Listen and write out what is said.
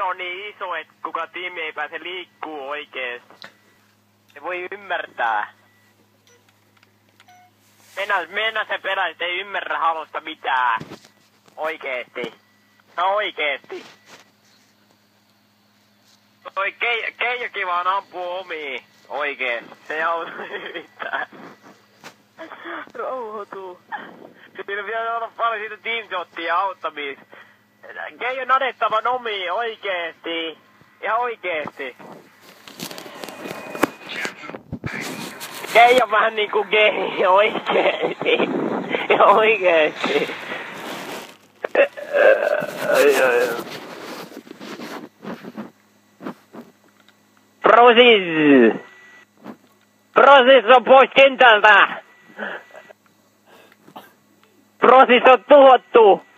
ero on niin iso, että kuka tiimi ei pääse liikkuu oikeesti. Se voi ymmärtää. Mennä se perä, et ei ymmärrä halusta mitään. Oikeesti. No oikeesti. Toi Keijokin vaan ampuu omiin. Oikeesti. Se ei auta yhtään. Rauhoituu. Siinä pitää olla paljon siitä teamshottia auttamista. Keijo nadettavan omiin oikeesti. Ja oikeesti. Keijo vähän niinku gei, oikeesti. Ja oikeesti. Prosis! Prosis on pois kentältä! Prosis on tuhottu!